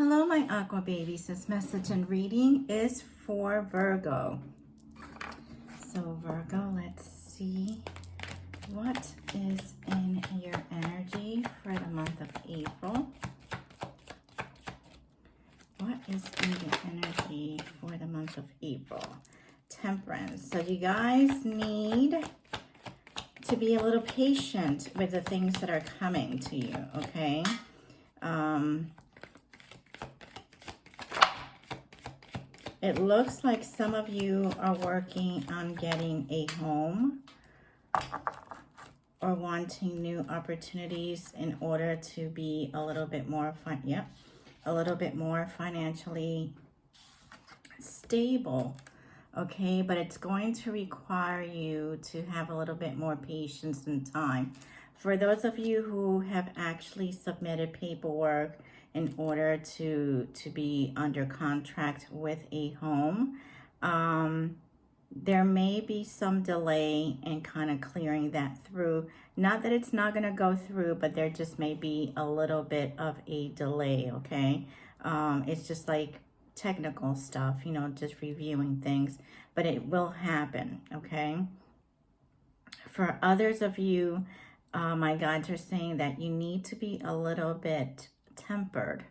Hello, my Aqua babies. This message and reading is for Virgo. So Virgo, let's see what is in your energy for the month of April. What is in your energy for the month of April? Temperance. So you guys need to be a little patient with the things that are coming to you, okay? It looks like some of you are working on getting a home or wanting new opportunities in order to be a little bit more financially stable, okay? But it's going to require you to have a little bit more patience and time. For those of you who have actually submitted paperwork in order to be under contract with a home, there may be some delay in kind of clearing that through. Not that it's not going to go through, but there just may be a little bit of a delay, okay? It's just like technical stuff, you know, just reviewing things, but it will happen, okay? For others of you, my guides are saying that you need to be a little bit tempered,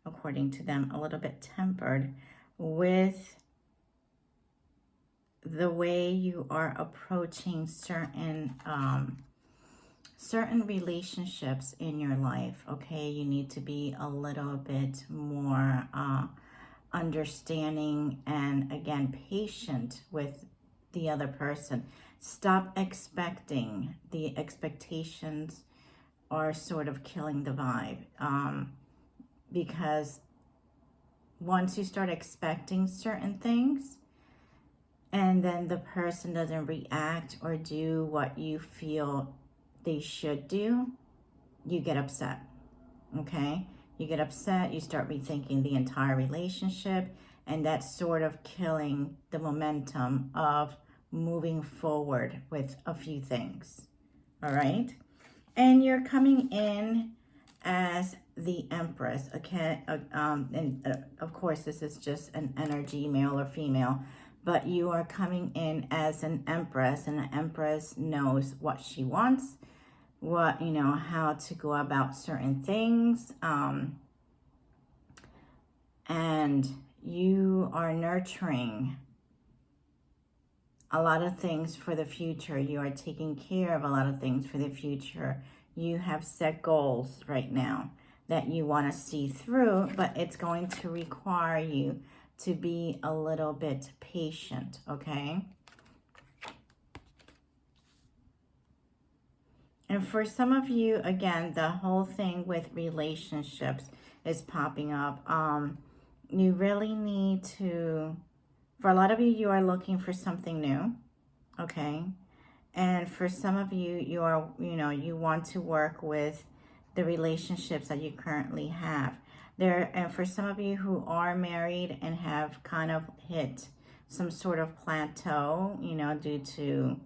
according to them, a little bit tempered with the way you are approaching certain relationships in your life, okay? You need to be a little bit more understanding and, again, patient with the other person. Stop expecting. The expectations are sort of killing the vibe, because once you start expecting certain things and then the person doesn't react or do what you feel they should do, you get upset, okay? You get upset, you start rethinking the entire relationship, and that's sort of killing the momentum of moving forward with a few things, all right? And you're coming in as the Empress, okay? Of course, this is just an energy, male or female, but you are coming in as an Empress, and the Empress knows what she wants, what, you know, how to go about certain things, and you are nurturing a lot of things for the future. You are taking care of a lot of things for the future. You have set goals right now that you want to see through, but it's going to require you to be a little bit patient, okay? And for some of you, again, the whole thing with relationships is popping up. You really need to, for a lot of you, you are looking for something new, okay? And for some of you, you are, you know, you want to work with the relationships that you currently have. And for some of you who are married and have kind of hit some sort of plateau, you know, due to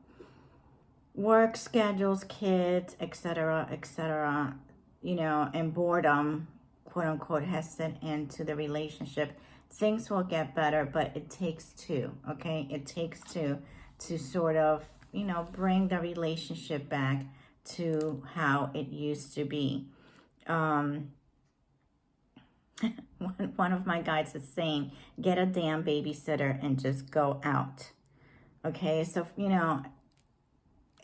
work schedules, kids, etc., you know, and boredom, quote unquote, has set into the relationship. Things will get better, but it takes two, okay? It takes two to sort of, you know, bring the relationship back to how it used to be. One of my guides is saying, get a damn babysitter and just go out, okay? So, you know,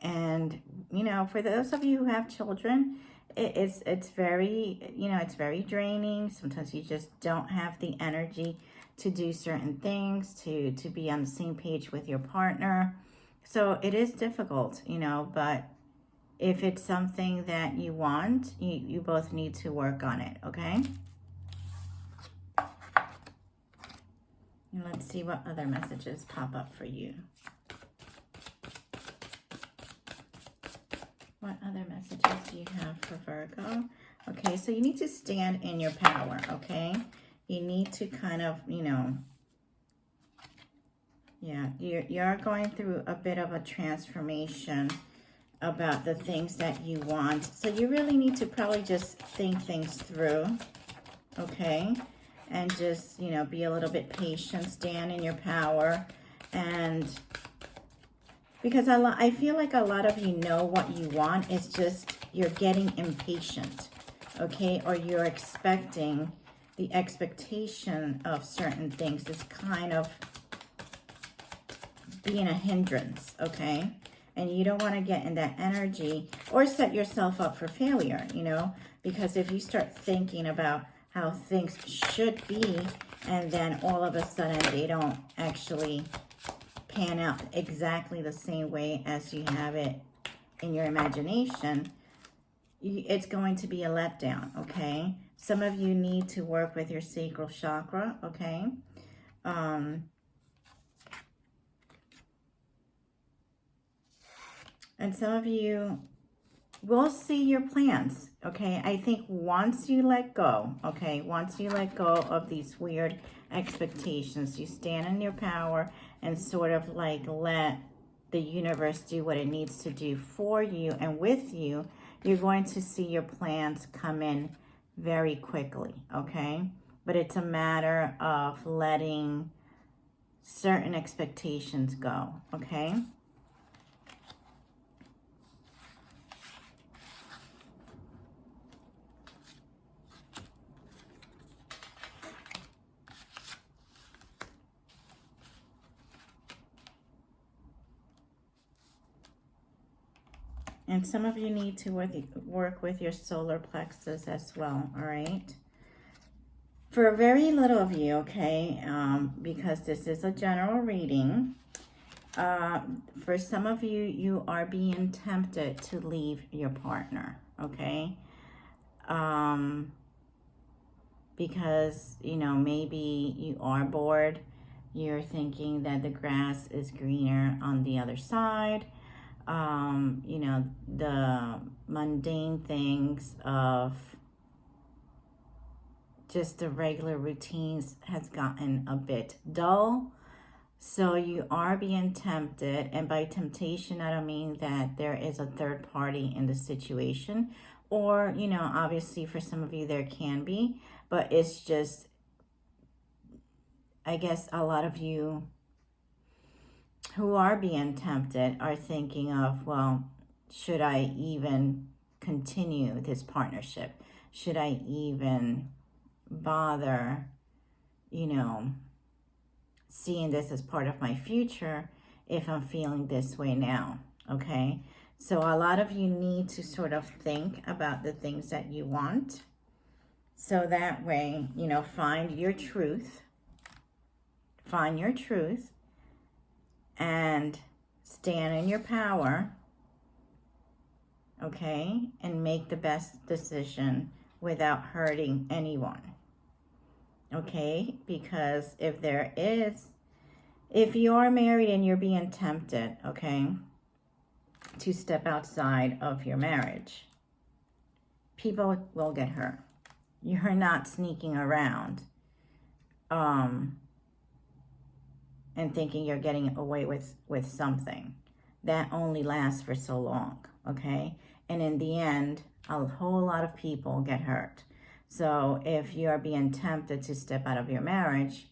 and, you know, for those of you who have children, it's very, you know, it's very draining. Sometimes you just don't have the energy to do certain things, to be on the same page with your partner. So it is difficult, you know, but if it's something that you want, you both need to work on it, okay? And let's see what other messages pop up for you. What other messages do you have for Virgo? Okay, so you need to stand in your power, okay? You need to kind of, you know, yeah, you're going through a bit of a transformation about the things that you want. So you really need to probably just think things through, okay? and just, you know, be a little bit patient, stand in your power. And because I feel like a lot of you know what you want. It's just you're getting impatient, okay? Or you're expecting, the expectation of certain things is kind of being a hindrance, okay? And you don't want to get in that energy or set yourself up for failure, you know? Because if you start thinking about how things should be, and then all of a sudden they don't actually pan out exactly the same way as you have it in your imagination, it's going to be a letdown, okay? Some of you need to work with your sacral chakra, okay? And some of you will see your plans, okay? I think once you let go, okay? Once you let go of these weird expectations, you stand in your power and sort of like let the universe do what it needs to do for you and with you, you're going to see your plans come in very quickly, okay? But it's a matter of letting certain expectations go, okay? And some of you need to work with your solar plexus as well, all right? For very little of you, okay, because this is a general reading, for some of you, you are being tempted to leave your partner, okay? Because, you know, maybe you are bored. You're thinking that the grass is greener on the other side. You know, the mundane things of just the regular routines has gotten a bit dull. So you are being tempted, and by temptation, I don't mean that there is a third party in the situation, or, you know, obviously for some of you there can be, but it's just, I guess a lot of you who are being tempted are thinking of, well, should I even continue this partnership? Should I even bother, you know, seeing this as part of my future if I'm feeling this way now, okay? So a lot of you need to sort of think about the things that you want. So that way, you know, find your truth. Find your truth. And stand in your power, okay, and make the best decision without hurting anyone, okay? Because if you are married and you're being tempted, okay, to step outside of your marriage, people will get hurt. You're not sneaking around and thinking you're getting away with something. That only lasts for so long, okay? And in the end, a whole lot of people get hurt. So if you're being tempted to step out of your marriage,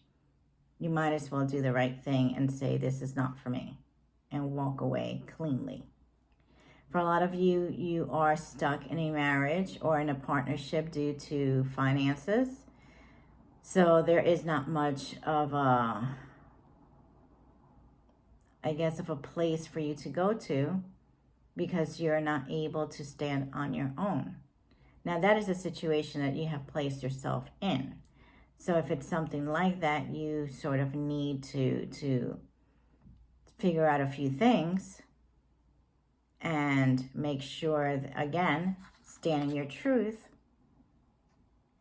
you might as well do the right thing and say, this is not for me, and walk away cleanly. For a lot of you, you are stuck in a marriage or in a partnership due to finances. So there is not much of a, I guess, of a place for you to go to because you're not able to stand on your own. Now, that is a situation that you have placed yourself in. So if it's something like that, you sort of need to figure out a few things and make sure that, again, stand in your truth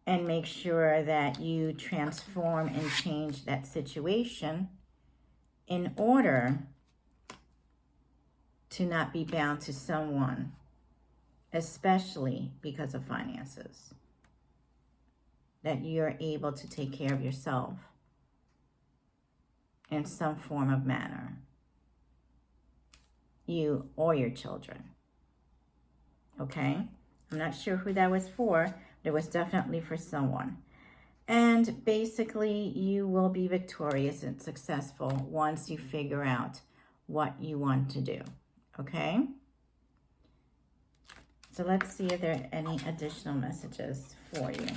and make sure that you transform and change that situation in order to not be bound to someone, especially because of finances. That you're able to take care of yourself in some form of manner. You or your children. Okay? I'm not sure who that was for, but it was definitely for someone. And basically, you will be victorious and successful once you figure out what you want to do. Okay? So let's see if there are any additional messages for you.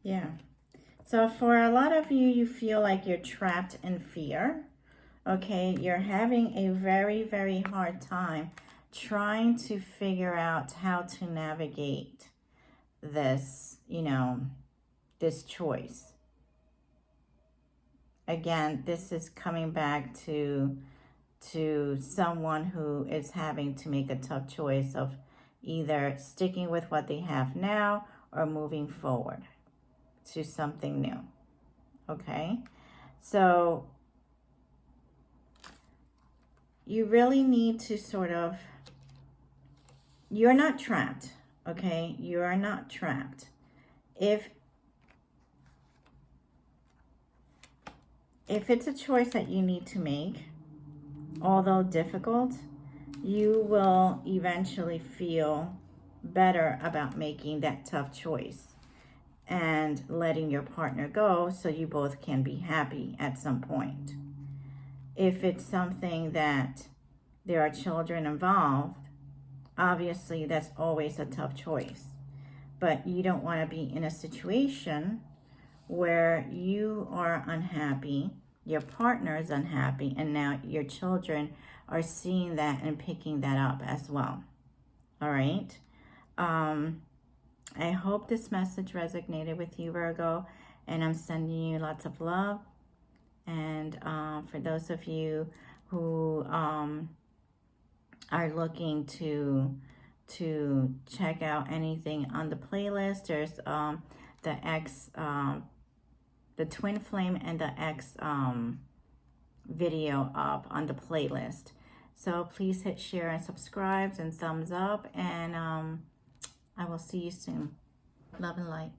Yeah. So for a lot of you, you feel like you're trapped in fear. Okay, you're having a very, very hard time trying to figure out how to navigate this, you know, this choice. Again, this is coming back to someone who is having to make a tough choice of either sticking with what they have now or moving forward to something new. Okay, so you really need to sort of, you're not trapped, okay? You are not trapped. If it's a choice that you need to make, although difficult, you will eventually feel better about making that tough choice and letting your partner go so you both can be happy at some point. If it's something that there are children involved, obviously that's always a tough choice. But you don't want to be in a situation where you are unhappy, your partner is unhappy, and now your children are seeing that and picking that up as well. All right? I hope this message resonated with you, Virgo, and I'm sending you lots of love. And for those of you who are looking to check out anything on the playlist, there's the twin flame and the X video up on the playlist. So please hit share and subscribe and thumbs up, and I will see you soon. Love and light.